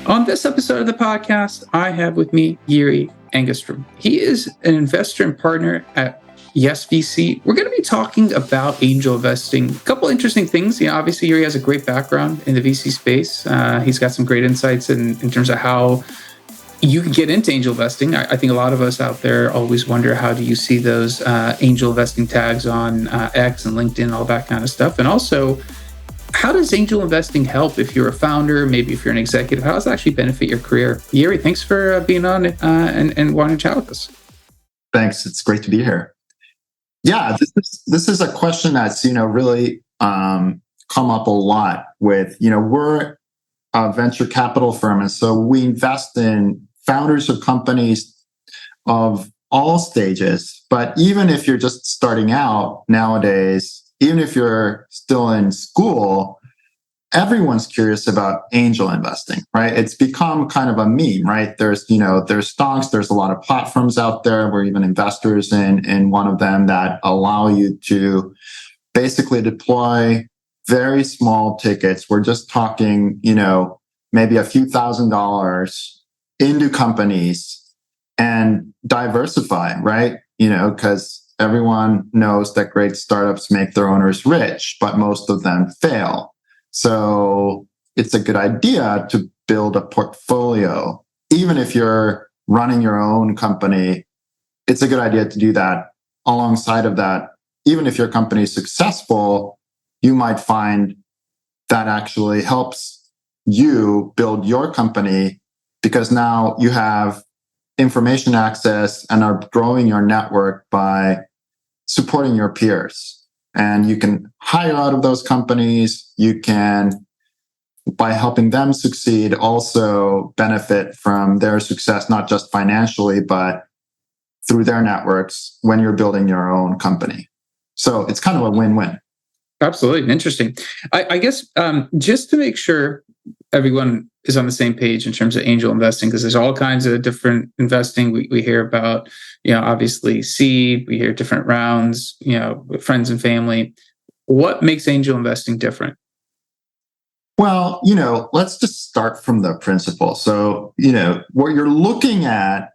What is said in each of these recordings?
On this episode of the podcast, I have with me Jyri Engestrom. He is an investor and partner at YesVC. We're going to be talking about angel investing. A couple interesting things. Obviously, Jyri has a great background in the VC space. He's got some great insights in terms of how you can get into angel investing. I think a lot of us out there always wonder, how do you see those angel investing tags on X and LinkedIn, all that kind of stuff. And also, how does angel investing help if you're a founder, maybe if you're an executive? How does it actually benefit your career? Jyri, thanks for being on and wanting to chat with us. Thanks. It's great to be here. Yeah, this is a question that's really come up a lot with we're a venture capital firm, and so we invest in founders of companies of all stages. But even if you're just starting out nowadays, even if you're still in school, everyone's curious about angel investing, right? It's become kind of a meme, right? There's stocks, there's a lot of platforms out there. We're even investors in one of them that allow you to basically deploy very small tickets. We're just talking, maybe a few $1,000s into companies and diversify, right? Because everyone knows that great startups make their owners rich, but most of them fail. So it's a good idea to build a portfolio. Even if you're running your own company, it's a good idea to do that. Alongside of that, even if your company is successful, you might find that actually helps you build your company, because now you have information access and are growing your network by supporting your peers. And you can hire out of those companies. You can, by helping them succeed, also benefit from their success, not just financially, but through their networks when you're building your own company. So it's kind of a win-win. Absolutely. Interesting. I guess just to make sure everyone is on the same page in terms of angel investing, because there's all kinds of different investing we hear about, obviously seed, we hear different rounds, with friends and family. What makes angel investing different? Well, let's just start from the principle. So, what you're looking at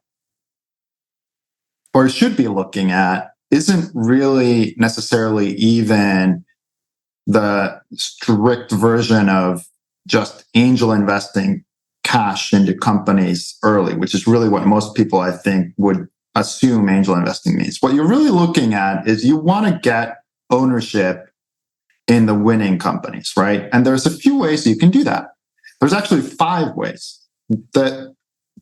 or should be looking at isn't really necessarily even the strict version of just angel investing cash into companies early, which is really what most people, I think, would assume angel investing means. What you're really looking at is you want to get ownership in the winning companies, right? And there's a few ways you can do that. There's actually 5 ways. The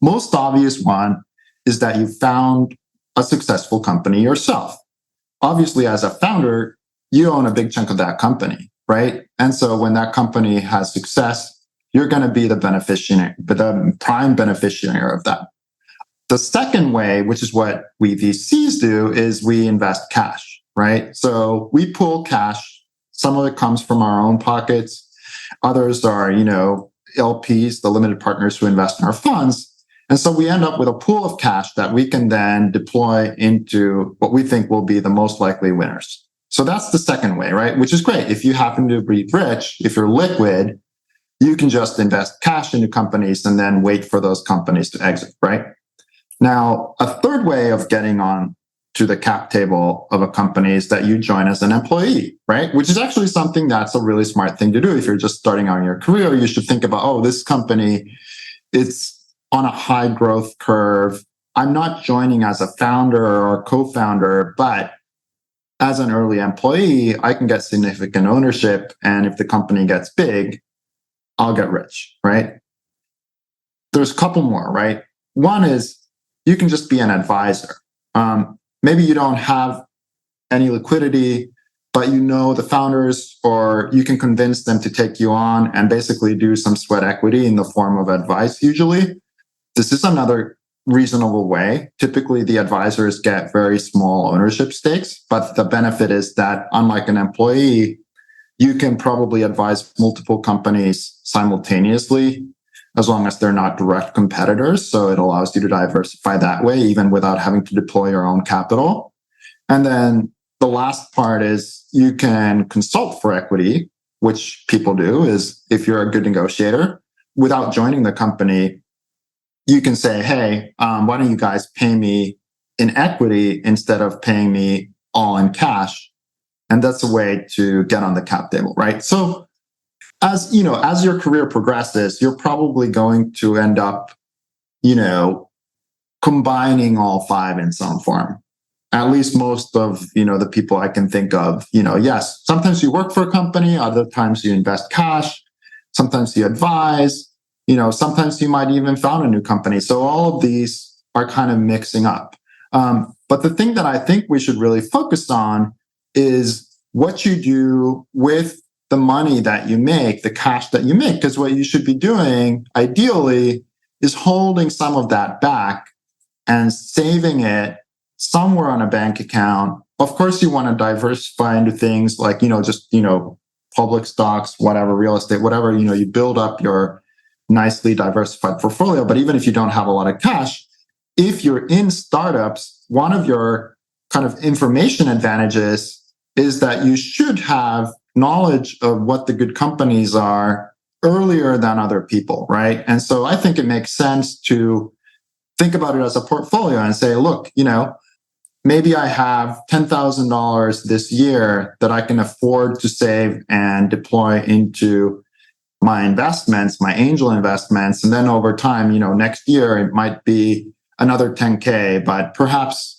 most obvious one is that you found a successful company yourself. Obviously, as a founder, you own a big chunk of that company, right? And so when that company has success, you're going to be the beneficiary, the prime beneficiary of that. The second way, which is what we VCs do, is we invest cash, right? So we pool cash. Some of it comes from our own pockets. Others are, LPs, the limited partners who invest in our funds. And so we end up with a pool of cash that we can then deploy into what we think will be the most likely winners. So that's the second way, right? Which is great. If you happen to be rich, if you're liquid, you can just invest cash into companies and then wait for those companies to exit, right? Now, a third way of getting on to the cap table of a company is that you join as an employee, right? Which is actually something that's a really smart thing to do. If you're just starting out in your career, you should think about, this company, it's on a high growth curve. I'm not joining as a founder or co-founder, but as an early employee, I can get significant ownership. And if the company gets big, I'll get rich, right? There's a couple more, right? One is you can just be an advisor. Maybe you don't have any liquidity, but the founders, or you can convince them to take you on and basically do some sweat equity in the form of advice usually. This is another reasonable way. Typically, the advisors get very small ownership stakes, but the benefit is that, unlike an employee, you can probably advise multiple companies simultaneously, as long as they're not direct competitors. So it allows you to diversify that way, even without having to deploy your own capital. And then the last part is you can consult for equity, which people do, is if you're a good negotiator, without joining the company, you can say, hey, why don't you guys pay me in equity instead of paying me all in cash? And that's a way to get on the cap table, right? So as your career progresses, you're probably going to end up, combining all five in some form. At least most of, the people I can think of, yes, sometimes you work for a company, other times you invest cash, sometimes you advise, sometimes you might even found a new company. So all of these are kind of mixing up. But the thing that I think we should really focus on is what you do with the money that you make, the cash that you make, because what you should be doing, ideally, is holding some of that back and saving it somewhere on a bank account. Of course, you want to diversify into things like, public stocks, whatever, real estate, whatever, you build up your nicely diversified portfolio. But even if you don't have a lot of cash, if you're in startups, one of your kind of information advantages is that you should have knowledge of what the good companies are earlier than other people, right? And so I think it makes sense to think about it as a portfolio and say, look, maybe I have $10,000 this year that I can afford to save and deploy into my investments, my angel investments. And then over time, next year it might be another 10K, but perhaps,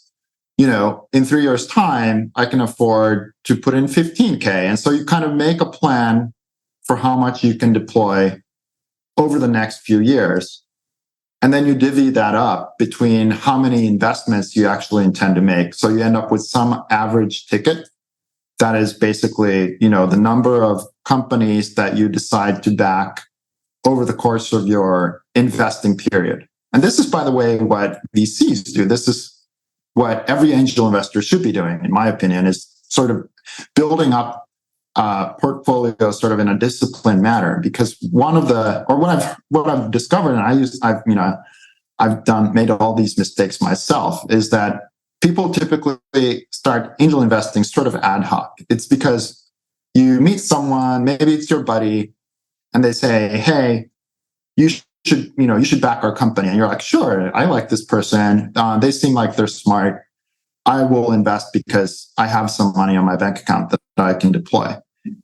in 3 years' time, I can afford to put in 15K. And so you kind of make a plan for how much you can deploy over the next few years. And then you divvy that up between how many investments you actually intend to make. So you end up with some average ticket that is basically, the number of companies that you decide to back over the course of your investing period. And this is, by the way, what VCs do. This is what every angel investor should be doing, in my opinion, is sort of building up portfolio sort of in a disciplined manner. Because what I've discovered, and I've made all these mistakes myself, is that people typically start angel investing sort of ad hoc. It's because you meet someone, maybe it's your buddy, and they say, hey, you should back our company. And you're like, sure, I like this person. They seem like they're smart. I will invest because I have some money on my bank account that I can deploy.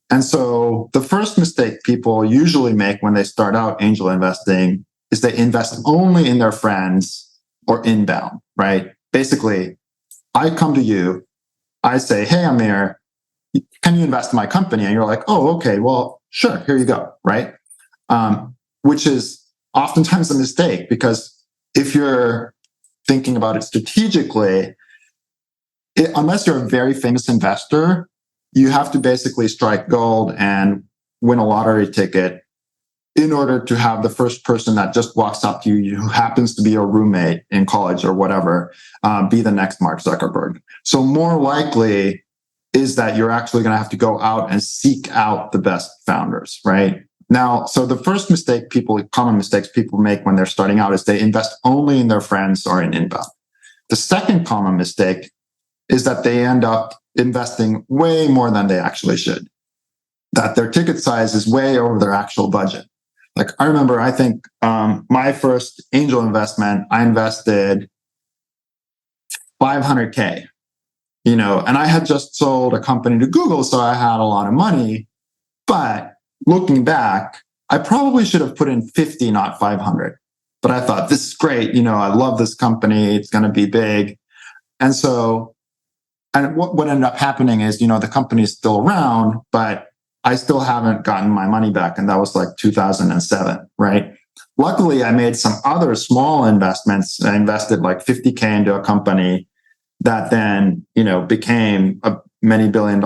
And so the first mistake people usually make when they start out angel investing is they invest only in their friends or inbound, right? Basically, I come to you, I say, hey, Amir, can you invest in my company? And you're like, oh, okay, well, sure, here you go, right? Which is oftentimes a mistake, because if you're thinking about it strategically, unless you're a very famous investor, you have to basically strike gold and win a lottery ticket in order to have the first person that just walks up to you, who happens to be your roommate in college or whatever, be the next Mark Zuckerberg. So more likely is that you're actually going to have to go out and seek out the best founders, right? Now, so the first common mistakes people make when they're starting out is they invest only in their friends or in inbound. The second common mistake is that they end up investing way more than they actually should, that their ticket size is way over their actual budget. Like I remember, I think my first angel investment, I invested 500K, and I had just sold a company to Google, so I had a lot of money. But looking back, I probably should have put in 50, not 500. But I thought, this is great. I love this company. It's going to be big. And so, and what ended up happening is, the company's still around, but I still haven't gotten my money back. And that was like 2007, right? Luckily, I made some other small investments. I invested like 50K into a company that then, became a many $billion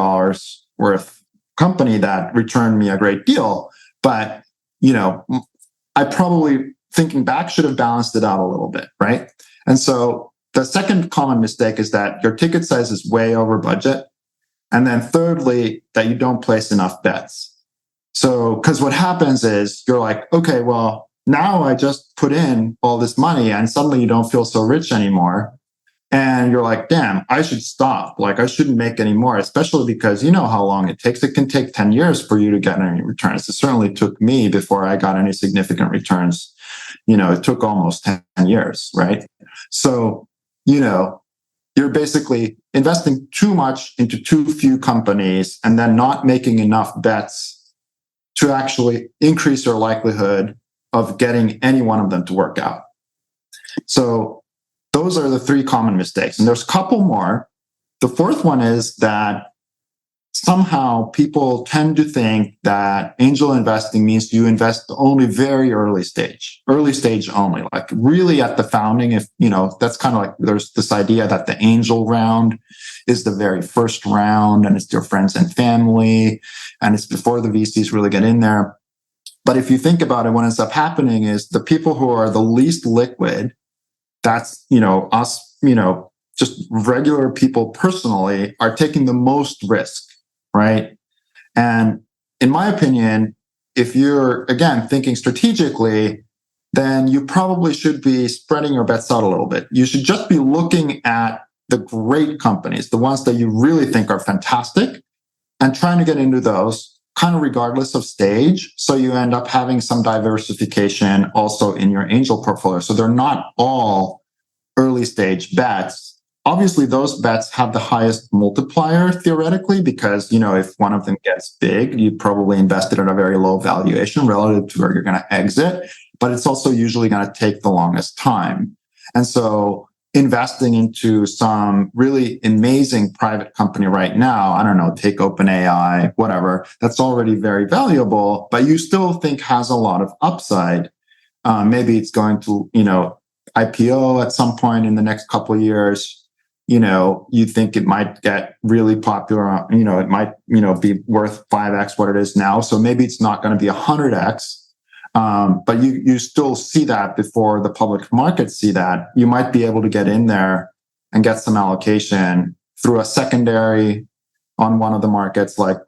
worth company that returned me a great deal. But, I probably, thinking back, should have balanced it out a little bit, right? And so the second common mistake is that your ticket size is way over budget. And then thirdly, that you don't place enough bets. So, because what happens is you're like, okay, well, now I just put in all this money and suddenly you don't feel so rich anymore. And you're like, damn, I should stop. Like, I shouldn't make any more, especially because you know how long it takes. It can take 10 years for you to get any returns. It certainly took me before I got any significant returns. It took almost 10 years, right? So, you're basically investing too much into too few companies and then not making enough bets to actually increase your likelihood of getting any one of them to work out. So those are the three common mistakes. And there's a couple more. The fourth one is that somehow people tend to think that angel investing means you invest only very early stage only, like really at the founding. If, that's kind of like there's this idea that the angel round is the very first round and it's your friends and family and it's before the VCs really get in there. But if you think about it, what ends up happening is the people who are the least liquid, that's, us, just regular people personally, are taking the most risk, right? And in my opinion, if you're, again, thinking strategically, then you probably should be spreading your bets out a little bit. You should just be looking at the great companies, the ones that you really think are fantastic, and trying to get into those kind of regardless of stage. So you end up having some diversification also in your angel portfolio. So they're not all early stage bets. Obviously, those bets have the highest multiplier theoretically, because, if one of them gets big, you probably invested at a very low valuation relative to where you're going to exit, but it's also usually going to take the longest time. And so investing into some really amazing private company right now, I don't know, take OpenAI, whatever, that's already very valuable, but you still think has a lot of upside. Maybe it's going to, IPO at some point in the next couple of years. You think it might get really popular, it might, be worth 5x what it is now. So maybe it's not going to be 100x. But you still see that before the public markets see that. You might be able to get in there and get some allocation through a secondary on one of the markets, like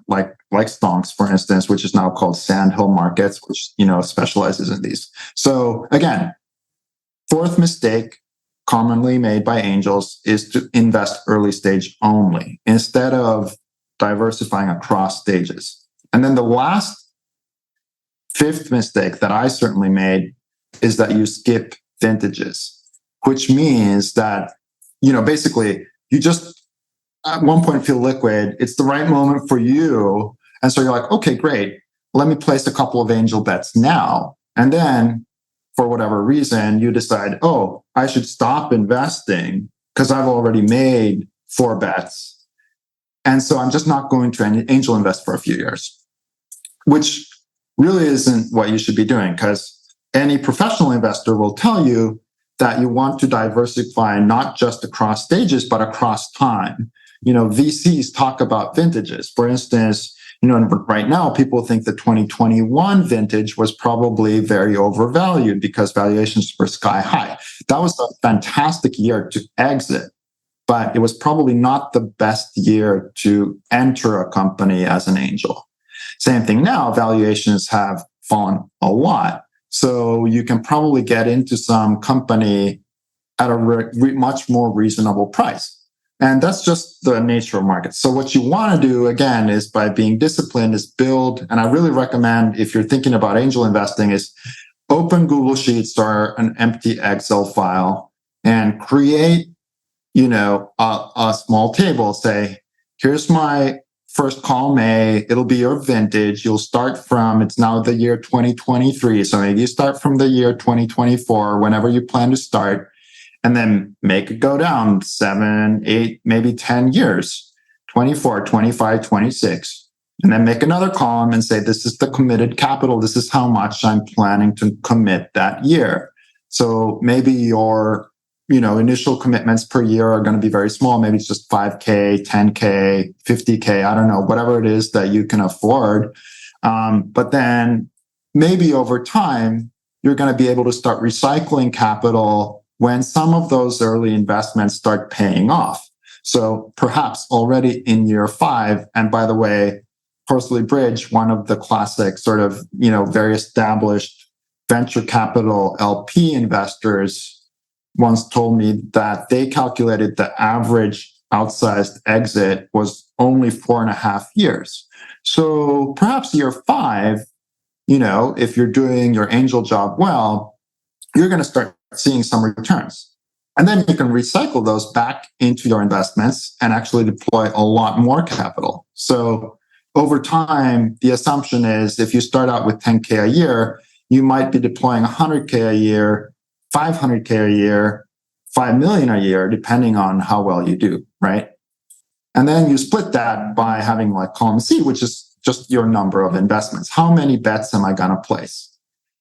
Stonks, for instance, which is now called Sandhill Markets, which specializes in these. So again, fourth mistake commonly made by angels is to invest early stage only instead of diversifying across stages. And then the last fifth mistake that I certainly made is that you skip vintages, which means that, basically you just at one point feel liquid. It's the right moment for you. And so you're like, okay, great. Let me place a couple of angel bets now. And then for whatever reason, you decide, oh, I should stop investing because I've already made 4 bets. And so I'm just not going to angel invest for a few years, which really isn't what you should be doing, because any professional investor will tell you that you want to diversify not just across stages, but across time. VCs talk about vintages. For instance, right now people think the 2021 vintage was probably very overvalued because valuations were sky high. That was a fantastic year to exit, but it was probably not the best year to enter a company as an angel. Same thing now, valuations have fallen a lot. So you can probably get into some company at a much more reasonable price. And that's just the nature of markets. So what you want to do, again, is by being disciplined, is build. And I really recommend, if you're thinking about angel investing, is open Google Sheets or an empty Excel file and create, a small table. Say, here's my first column A, it'll be your vintage. You'll start from, it's now the year 2023. So maybe you start from the year 2024, whenever you plan to start, and then make it go down 7, 8, maybe 10 years, 24, 25, 26. And then make another column and say, this is the committed capital. This is how much I'm planning to commit that year. So maybe your initial commitments per year are going to be very small. Maybe it's just 5K, 10K, 50K. I don't know, whatever it is that you can afford. But then maybe over time, you're going to be able to start recycling capital when some of those early investments start paying off. So perhaps already in year 5, and by the way, Horsley Bridge, one of the classic sort of, very established venture capital LP investors, once told me that they calculated the average outsized exit was only 4.5 years. So perhaps year 5, if you're doing your angel job well, you're going to start seeing some returns. And then you can recycle those back into your investments and actually deploy a lot more capital. So over time, the assumption is if you start out with 10K a year, you might be deploying 100K a year, 500K a year, 5 million a year, depending on how well you do, right? And then you split that by having like column C, which is just your number of investments. How many bets am I going to place?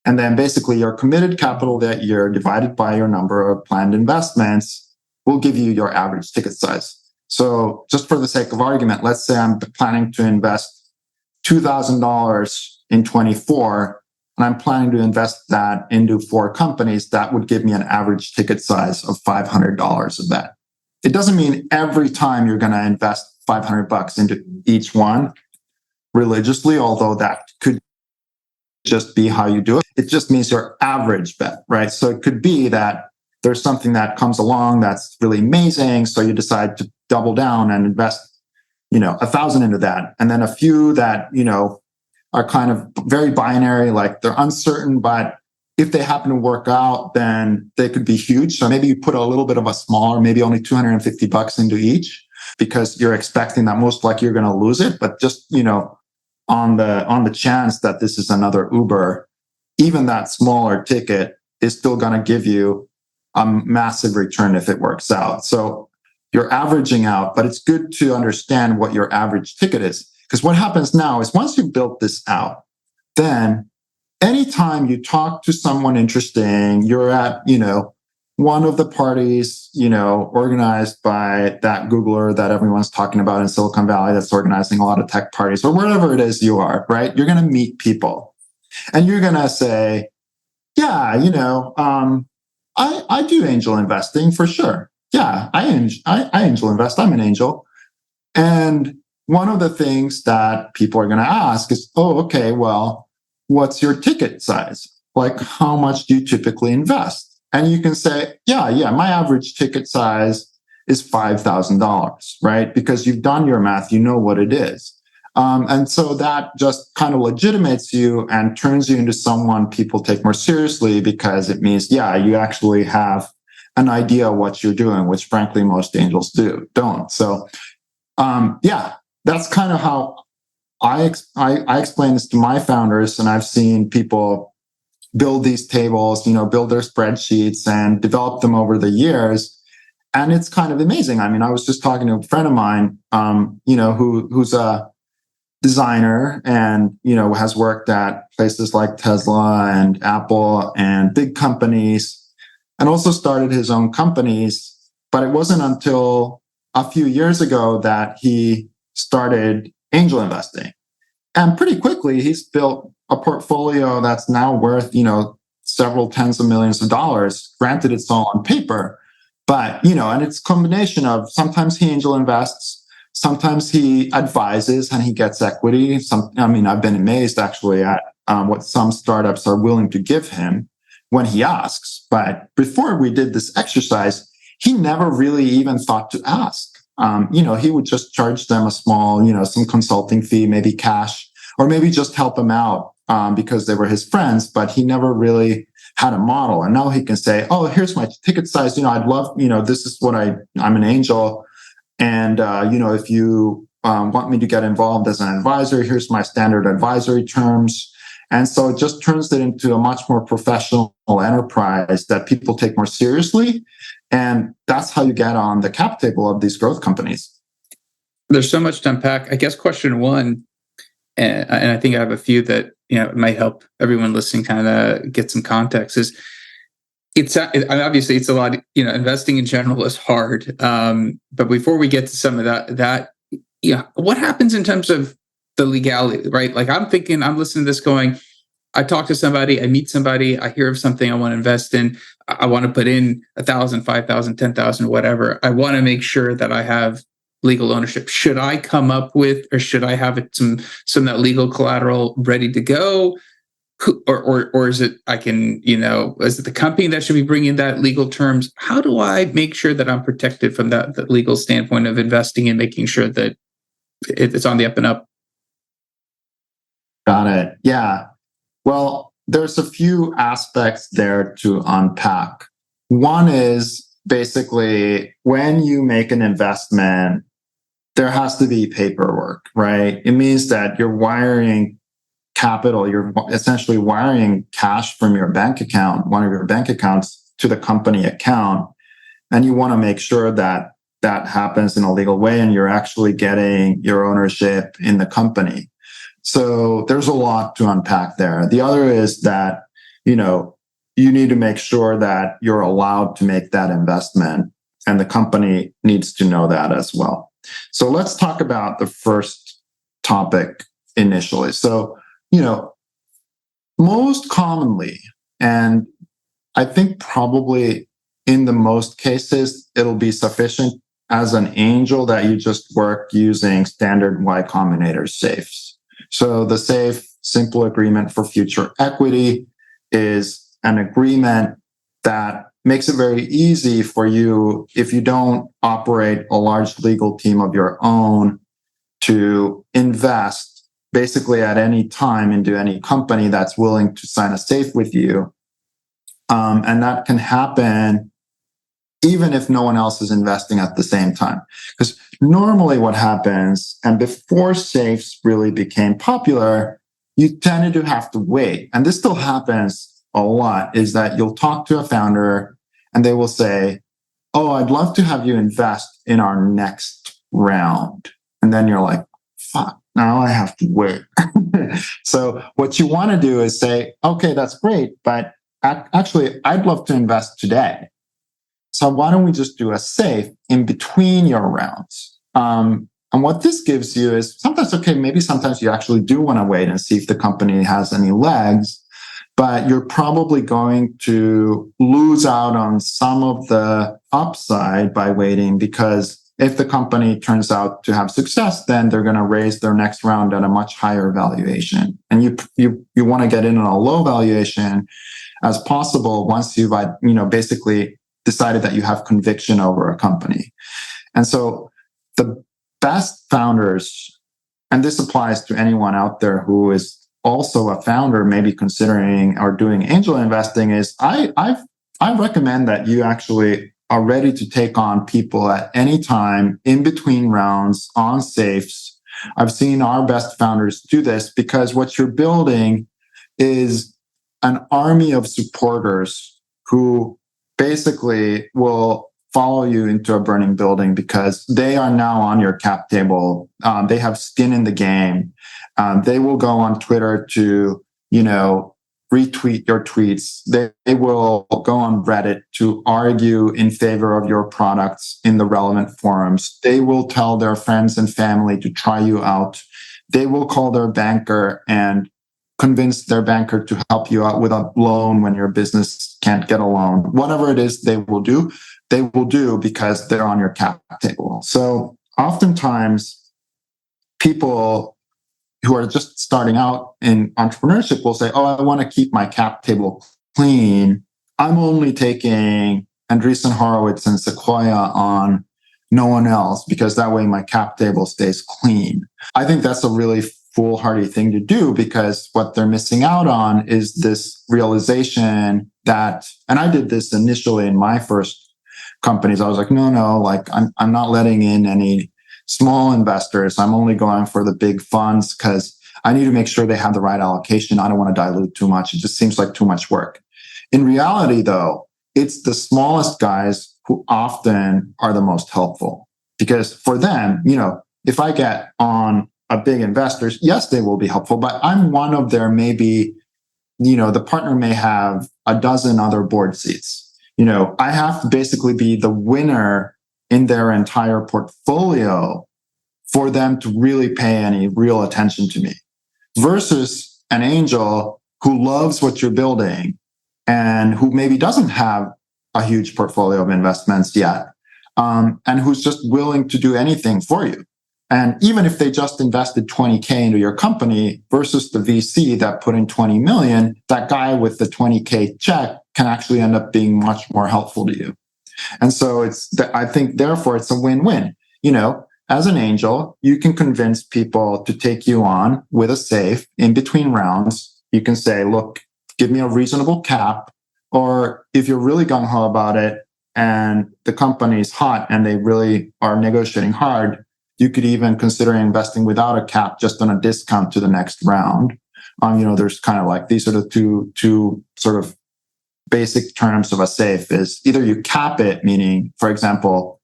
And then basically your committed capital that year divided by your number of planned investments will give you your average ticket size. So just for the sake of argument, let's say I'm planning to invest $2,000 in 24, and I'm planning to invest that into 4 companies. That would give me an average ticket size of $500 of that. It doesn't mean every time you're going to invest $500 into each one religiously, although that could just be how you do it. It just means your average bet, right? So it could be that there's something that comes along that's really amazing. So you decide to double down and invest, 1,000 into that. And then a few that, are kind of very binary, like they're uncertain, but if they happen to work out, then they could be huge. So maybe you put a little bit of a smaller, maybe only $250 into each, because you're expecting that most likely you're going to lose it. But just, on the chance that this is another Uber, even that smaller ticket is still going to give you a massive return if it works out. So you're averaging out, but it's good to understand what your average ticket is. Because what happens now is once you've built this out, then anytime you talk to someone interesting, you're at, one of the parties, organized by that Googler that everyone's talking about in Silicon Valley that's organizing a lot of tech parties, or wherever it is you are, right? You're going to meet people and you're going to say, yeah, I do angel investing for sure. Yeah, I angel invest. I'm an angel. And one of the things that people are going to ask is, oh, okay, well, what's your ticket size? Like, how much do you typically invest? And you can say, yeah, my average ticket size is $5,000, right? Because you've done your math, you know what it is. And so that just kind of legitimates you and turns you into someone people take more seriously, because it means, yeah, you actually have an idea of what you're doing, which frankly, most angels don't. So, that's kind of how I explain this to my founders, and I've seen people build these tables, build their spreadsheets and develop them over the years. And it's kind of amazing. I mean, I was just talking to a friend of mine, who's a designer and, has worked at places like Tesla and Apple and big companies, and also started his own companies. But it wasn't until a few years ago that he started angel investing. And pretty quickly, he's built a portfolio that's now worth, several tens of millions of dollars. Granted, it's all on paper, but, and it's a combination of sometimes he angel invests, sometimes he advises and he gets equity. I've been amazed actually at what some startups are willing to give him when he asks. But before we did this exercise, he never really even thought to ask. He would just charge them a small, some consulting fee, maybe cash, or maybe just help them out because they were his friends, but he never really had a model. And now he can say, oh, here's my ticket size. I'd love, this is what I'm an angel. And, if you want me to get involved as an advisor, here's my standard advisory terms. And so it just turns it into a much more professional enterprise that people take more seriously. And that's how you get on the cap table of these growth companies. There's so much to unpack. I guess question one, and I think I have a few that might help everyone listening kind of get some context, is obviously it's a lot. Investing in general is hard. But before we get to some of that what happens in terms of the legality, right? Like I'm listening to this going, I talk to somebody, I meet somebody, I hear of something I want to invest in. I want to put in 1,000, 5,000, 10,000, whatever. I want to make sure that I have legal ownership. Should I come up with, or should I have some of that legal collateral ready to go? or is it I can, is it the company that should be bringing that legal terms? How do I make sure that I'm protected from that legal standpoint of investing and making sure that it's on the up and up? Got it. Yeah. Well, there's a few aspects there to unpack. One is basically when you make an investment, there has to be paperwork, right? It means that you're wiring capital, you're essentially wiring cash from your bank account, one of your bank accounts, to the company account. And you want to make sure that that happens in a legal way and you're actually getting your ownership in the company. So there's a lot to unpack there. The other is that, you need to make sure that you're allowed to make that investment, and the company needs to know that as well. So let's talk about the first topic initially. So, most commonly, and I think probably in the most cases, it'll be sufficient as an angel that you just work using standard Y Combinator safes. So the safe simple agreement for future equity is an agreement that makes it very easy for you, if you don't operate a large legal team of your own, to invest basically at any time into any company that's willing to sign a safe with you. And that can happen even if no one else is investing at the same time. Because normally what happens, and before safes really became popular, you tended to have to wait. And this still happens a lot, is that you'll talk to a founder and they will say, "Oh, I'd love to have you invest in our next round." And then you're like, "Fuck, now I have to wait." So what you want to do is say, "Okay, that's great, but actually, I'd love to invest today. So why don't we just do a safe in between your rounds?" And what this gives you is sometimes, maybe sometimes you actually do want to wait and see if the company has any legs, but you're probably going to lose out on some of the upside by waiting, because if the company turns out to have success, then they're going to raise their next round at a much higher valuation. And you want to get in on a low valuation as possible once you've basically decided that you have conviction over a company. And so the best founders, and this applies to anyone out there who is also a founder, maybe considering or doing angel investing, is I recommend that you actually are ready to take on people at any time in between rounds on safes. I've seen our best founders do this because what you're building is an army of supporters who basically will follow you into a burning building because they are now on your cap table. They have skin in the game. They will go on Twitter to, retweet your tweets. They will go on Reddit to argue in favor of your products in the relevant forums. They will tell their friends and family to try you out. They will call their banker and convince their banker to help you out with a loan when your business can't get a loan. Whatever it is they will do because they're on your cap table. So oftentimes people who are just starting out in entrepreneurship will say, "Oh, I want to keep my cap table clean. I'm only taking Andreessen Horowitz and Sequoia on, no one else, because that way my cap table stays clean." I think that's a really foolhardy thing to do, because what they're missing out on is this realization that, and I did this initially in my first companies. I was like, no, like I'm not letting in any small investors. I'm only going for the big funds because I need to make sure they have the right allocation. I don't want to dilute too much. It just seems like too much work. In reality, though, it's the smallest guys who often are the most helpful, because for them, if I get on a big investors, yes, they will be helpful, but I'm one of their maybe, the partner may have a dozen other board seats. I have to basically be the winner in their entire portfolio for them to really pay any real attention to me, versus an angel who loves what you're building and who maybe doesn't have a huge portfolio of investments yet, and who's just willing to do anything for you. And even if they just invested 20K into your company versus the VC that put in 20 million, that guy with the 20K check can actually end up being much more helpful to you. And so I think therefore it's a win-win. As an angel, you can convince people to take you on with a safe in between rounds. You can say, look, give me a reasonable cap. Or if you're really gung-ho about it and the company's hot and they really are negotiating hard, you could even consider investing without a cap, just on a discount to the next round. There's kind of like, these are the two sort of basic terms of a safe. Is either you cap it, meaning, for example,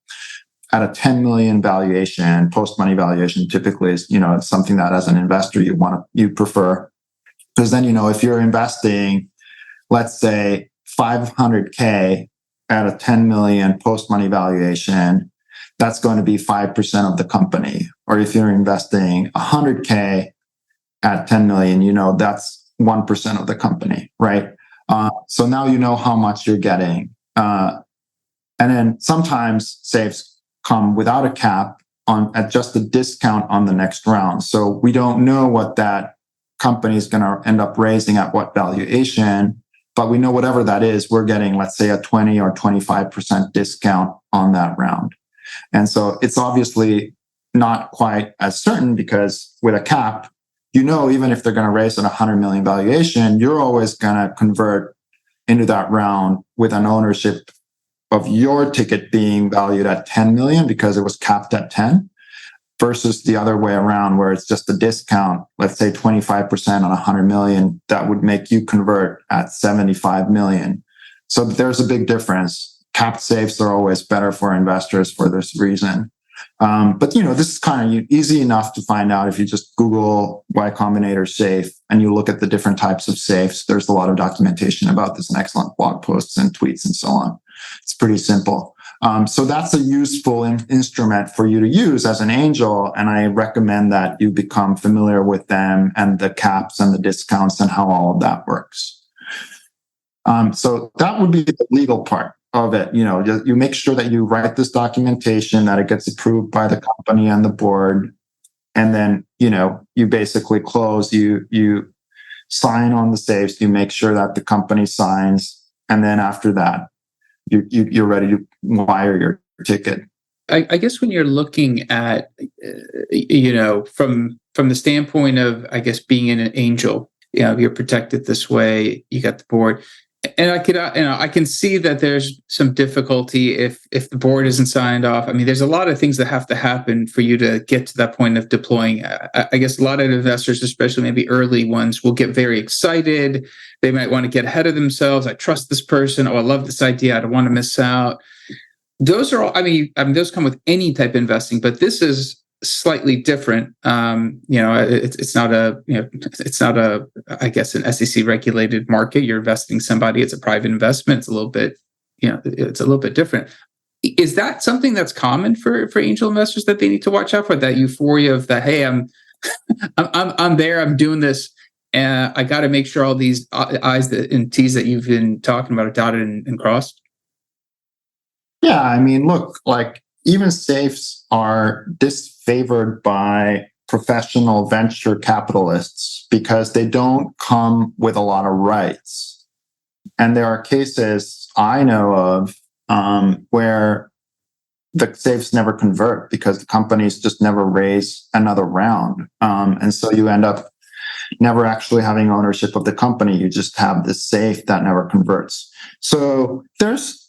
at a 10 million valuation, post-money valuation typically is, it's something that as an investor you prefer. Because then, if you're investing, let's say 500K at a 10 million post-money valuation, that's going to be 5% of the company. Or if you're investing 100K at 10 million, that's 1% of the company, right? So now you know how much you're getting. And then sometimes safes come without a cap at just a discount on the next round. So we don't know what that company is going to end up raising at what valuation, but we know whatever that is, we're getting, let's say, a 20 or 25% discount on that round. And so it's obviously not quite as certain, because with a cap, even if they're going to raise at 100 million valuation, you're always going to convert into that round with an ownership of your ticket being valued at 10 million because it was capped at 10, versus the other way around where it's just a discount, let's say 25% on 100 million, that would make you convert at 75 million. So there's a big difference. Capped safes are always better for investors for this reason. But this is kind of easy enough to find out if you just Google Y Combinator safe and you look at the different types of safes. There's a lot of documentation about this and excellent blog posts and tweets and so on. It's pretty simple. So that's a useful instrument for you to use as an angel. And I recommend that you become familiar with them and the caps and the discounts and how all of that works. So that would be the legal part of it. You make sure that you write this documentation, that it gets approved by the company and the board. And then, you basically close, you sign on the safes, you make sure that the company signs. And then after that, you're ready to wire your ticket. I guess when you're looking at, from the standpoint of, I guess, being an angel, you're protected this way, you got the board. And I can see that there's some difficulty if the board isn't signed off. I mean, there's a lot of things that have to happen for you to get to that point of deploying. I guess a lot of investors, especially maybe early ones, will get very excited. They might want to get ahead of themselves. I trust this person. Oh, I love this idea. I don't want to miss out. Those are all. I mean, those come with any type of investing, but this is slightly different. It's not a, I guess, an SEC regulated market. You're investing somebody. It's a private investment. It's a little bit, it's a little bit different. Is that something that's common for angel investors that they need to watch out for? That euphoria of that, hey, I'm there, I'm doing this, and I got to make sure all these I's and T's that you've been talking about are dotted and crossed. Yeah, I mean, look, like, even safes are disfavored by professional venture capitalists because they don't come with a lot of rights. And there are cases I know of where the safes never convert because the companies just never raise another round. And so you end up never actually having ownership of the company. You just have this safe that never converts. So there's,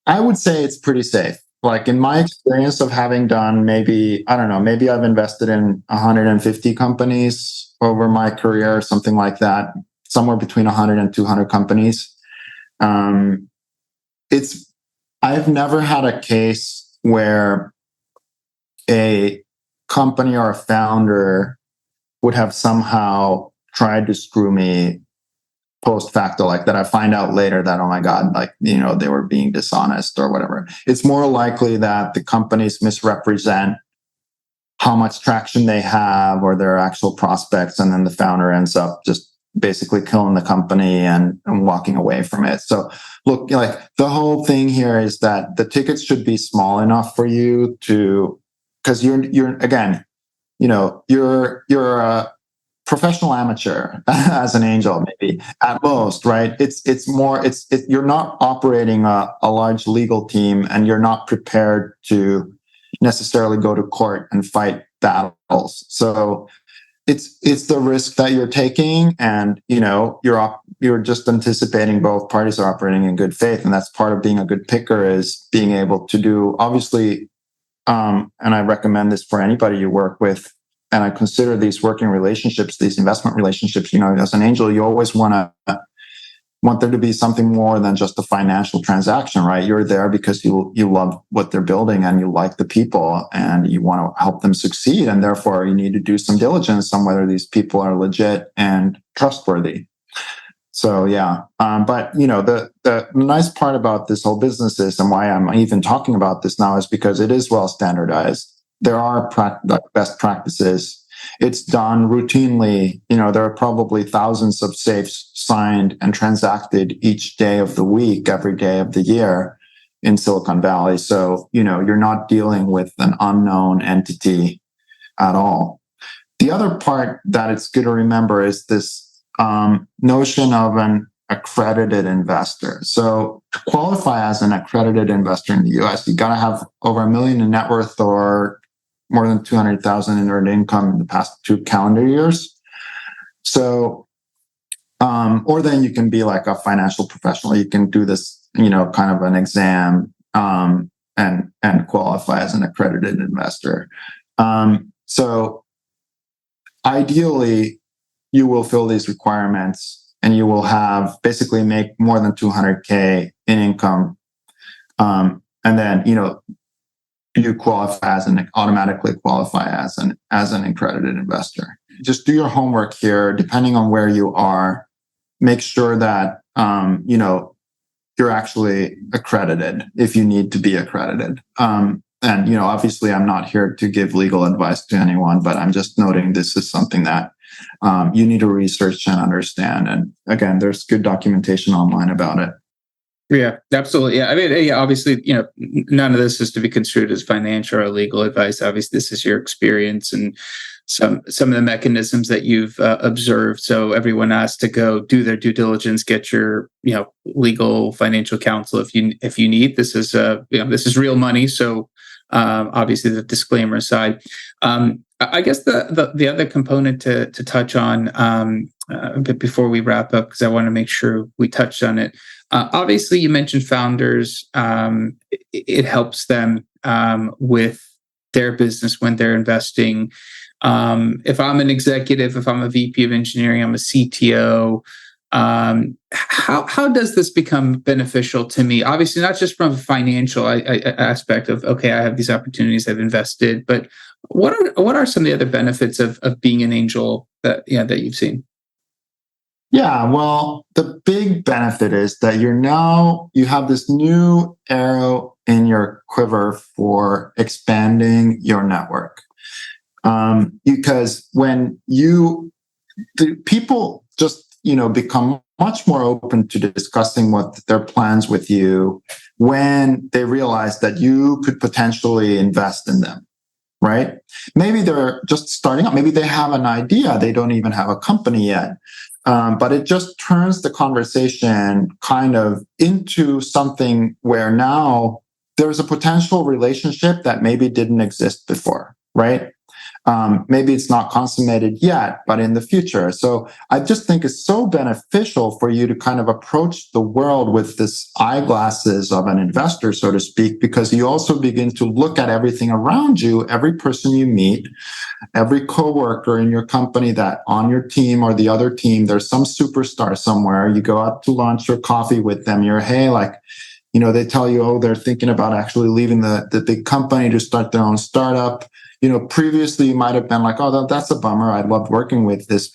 I would say it's pretty safe. Like, in my experience of having done maybe I've invested in 150 companies over my career, something like that, somewhere between 100 and 200 companies. I've never had a case where a company or a founder would have somehow tried to screw me post facto, like that I find out later that, oh my God, like, they were being dishonest or whatever. It's more likely that the companies misrepresent how much traction they have or their actual prospects, and then the founder ends up just basically killing the company and walking away from it. So look, like the whole thing here is that the tickets should be small enough for you to, because you're again, you're a professional amateur as an angel, maybe at most, right? You're not operating a large legal team, and you're not prepared to necessarily go to court and fight battles. So it's the risk that you're taking, and you're just anticipating both parties are operating in good faith, and that's part of being a good picker, is being able to do, obviously, and I recommend this for anybody you work with, and I consider these working relationships, these investment relationships, as an angel, you always want there to be something more than just a financial transaction, right? You're there because you love what they're building, and you like the people, and you want to help them succeed. And therefore you need to do some diligence on whether these people are legit and trustworthy. So, yeah. But the nice part about this whole business is, and why I'm even talking about this now, is because it is well standardized. There are best practices. It's done routinely. There are probably thousands of safes signed and transacted each day of the week, every day of the year in Silicon Valley. So, you're not dealing with an unknown entity at all. The other part that it's good to remember is this notion of an accredited investor. So to qualify as an accredited investor in the US, you got to have over $1 million in net worth or more than 200,000 in earned income in the past 2 calendar years. So, or then you can be like a financial professional. You can do this, kind of an exam, and qualify as an accredited investor. So ideally, you will fill these requirements, and you will have basically make more than 200K in income. And then, you automatically qualify as an accredited investor. Just do your homework here, depending on where you are. Make sure that, you're actually accredited if you need to be accredited. And, obviously I'm not here to give legal advice to anyone, but I'm just noting this is something that you need to research and understand. And again, there's good documentation online about it. Yeah, absolutely. Yeah, I mean, obviously, none of this is to be construed as financial or legal advice. Obviously, this is your experience and some of the mechanisms that you've observed. So everyone has to go do their due diligence, get your legal financial counsel if you need. This is this is real money. So obviously, the disclaimer aside, I guess the other component to touch on but before we wrap up, because I want to make sure we touched on it. Obviously, you mentioned founders. It helps them with their business when they're investing. If I'm an executive, if I'm a VP of engineering, I'm a CTO. How does this become beneficial to me? Obviously, not just from a financial aspect of, okay, I have these opportunities, I've invested, but what are some of the other benefits of being an angel that you've seen? Yeah, well, the big benefit is that you have this new arrow in your quiver for expanding your network. Because when the people just, become much more open to discussing what their plans with you when they realize that you could potentially invest in them, right? Maybe they're just starting up. Maybe they have an idea. They don't even have a company yet. But it just turns the conversation kind of into something where now there's a potential relationship that maybe didn't exist before, right? Maybe it's not consummated yet, but in the future. So I just think it's so beneficial for you to kind of approach the world with this eyeglasses of an investor, so to speak, because you also begin to look at everything around you, every person you meet, every coworker in your company that on your team or the other team, there's some superstar somewhere. You go out to lunch or coffee with them. They tell you, oh, they're thinking about actually leaving the big company to start their own startup. Previously you might have been like, oh, that's a bummer. I loved working with this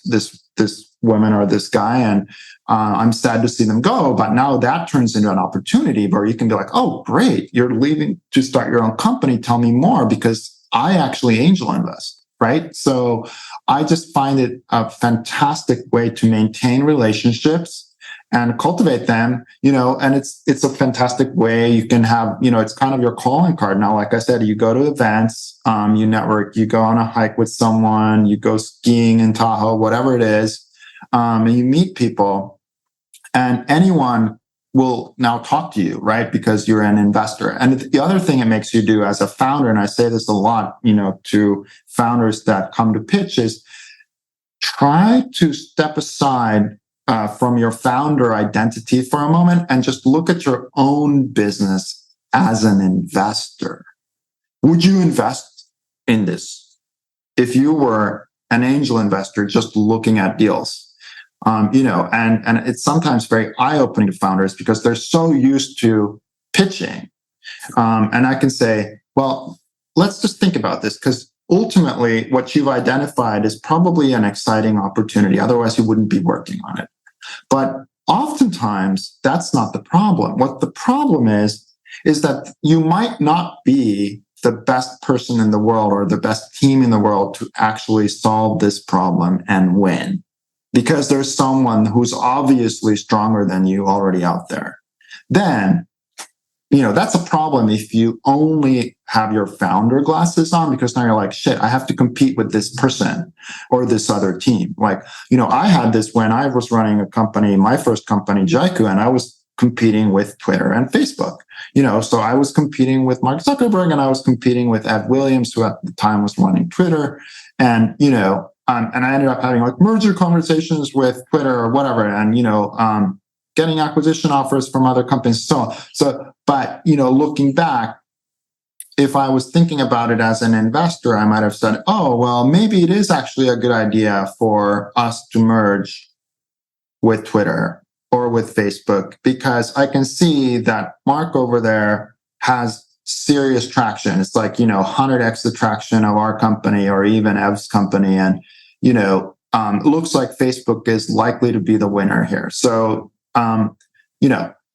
woman or this guy, and I'm sad to see them go. But now that turns into an opportunity where you can be like, oh, great, you're leaving to start your own company. Tell me more, because I actually angel invest, right? So I just find it a fantastic way to maintain relationships and cultivate them, and it's a fantastic way you can have, it's kind of your calling card. Now, like I said, you go to events, you network, you go on a hike with someone, you go skiing in Tahoe, whatever it is, and you meet people, and anyone will now talk to you, right? Because you're an investor. And the other thing it makes you do as a founder, and I say this a lot, to founders that come to pitch, is try to step aside from your founder identity for a moment and just look at your own business as an investor. Would you invest in this if you were an angel investor just looking at deals? And it's sometimes very eye-opening to founders because they're so used to pitching. And I can say, well, let's just think about this, because ultimately what you've identified is probably an exciting opportunity. Otherwise, you wouldn't be working on it. But oftentimes, that's not the problem. What the problem is that you might not be the best person in the world or the best team in the world to actually solve this problem and win, because there's someone who's obviously stronger than you already out there. Then, that's a problem if you only have your founder glasses on, because now you're like, shit, I have to compete with this person or this other team. Like, I had this when I was running a company, my first company, Jaiku, and I was competing with Twitter and Facebook. So I was competing with Mark Zuckerberg, and I was competing with Ed Williams, who at the time was running Twitter. And, and I ended up having like merger conversations with Twitter or whatever. And, getting acquisition offers from other companies. But looking back, if I was thinking about it as an investor, I might have said, oh, well, maybe it is actually a good idea for us to merge with Twitter or with Facebook, because I can see that Mark over there has serious traction. It's like, 100x the traction of our company or even Ev's company. And, it looks like Facebook is likely to be the winner here. So,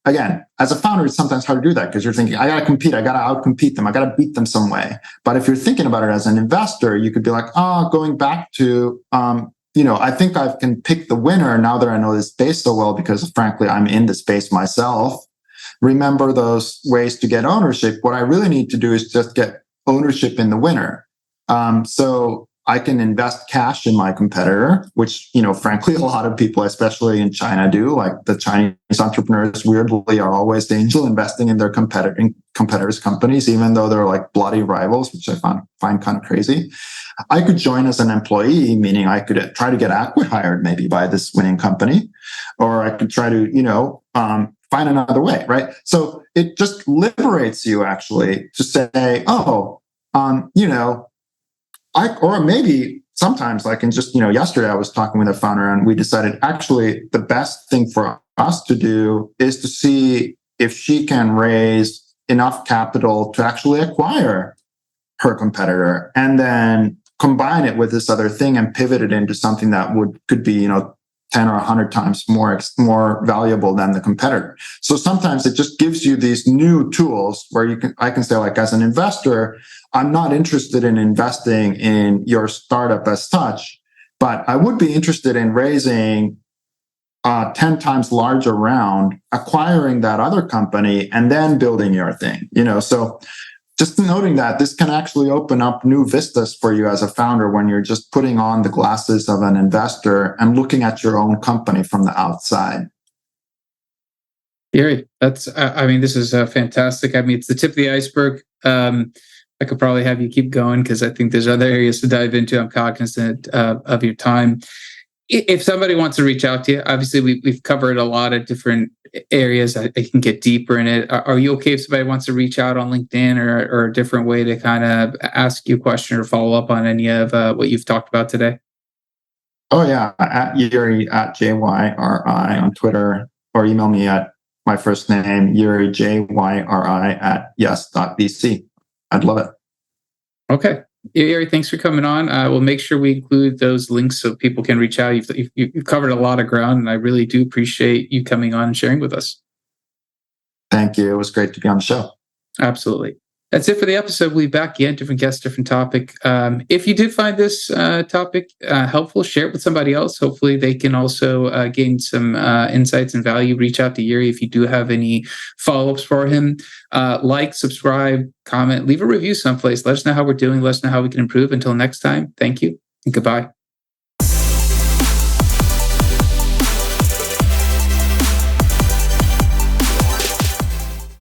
again, as a founder, it's sometimes hard to do that because you're thinking, I got to compete, I got to outcompete them, I got to beat them some way. But if you're thinking about it as an investor, you could be like, going back to, I think I can pick the winner now that I know this space so well, because frankly, I'm in the space myself. Remember those ways to get ownership. What I really need to do is just get ownership in the winner. So I can invest cash in my competitor, which, frankly, a lot of people, especially in China, do. Like the Chinese entrepreneurs, weirdly, are always angel investing in their competitors' companies, even though they're like bloody rivals, which I find kind of crazy. I could join as an employee, meaning I could try to get acqui-hired maybe by this winning company, or I could try to, find another way, right? So it just liberates you actually to say, or maybe sometimes I can just, yesterday I was talking with a founder and we decided actually the best thing for us to do is to see if she can raise enough capital to actually acquire her competitor and then combine it with this other thing and pivot it into something that could be, 10 or 100 times more valuable than the competitor. So sometimes it just gives you these new tools where I can say, like, as an investor, I'm not interested in investing in your startup as such, but I would be interested in raising a 10 times larger round, acquiring that other company, and then building your thing. So just noting that this can actually open up new vistas for you as a founder when you're just putting on the glasses of an investor and looking at your own company from the outside. Jyri, this is fantastic. It's the tip of the iceberg. I could probably have you keep going because I think there's other areas to dive into. I'm cognizant of your time. If somebody wants to reach out to you, obviously we've covered a lot of different areas. I can get deeper in it. Are you okay if somebody wants to reach out on LinkedIn or a different way to kind of ask you a question or follow up on any of what you've talked about today? Oh yeah, at Jyri at JYRI on Twitter, or email me at my first name, Jyri, JYRI at yes.vc. I'd love it. Okay. Jyri, thanks for coming on. We'll make sure we include those links so people can reach out. You've covered a lot of ground, and I really do appreciate you coming on and sharing with us. Thank you. It was great to be on the show. Absolutely. That's it for the episode. We'll be back again, different guest, different topic. If you did find this topic helpful, share it with somebody else. Hopefully they can also gain some insights and value. Reach out to Jyri if you do have any follow-ups for him. Like, subscribe, comment, leave a review someplace. Let us know how we're doing. Let us know how we can improve. Until next time, thank you and goodbye.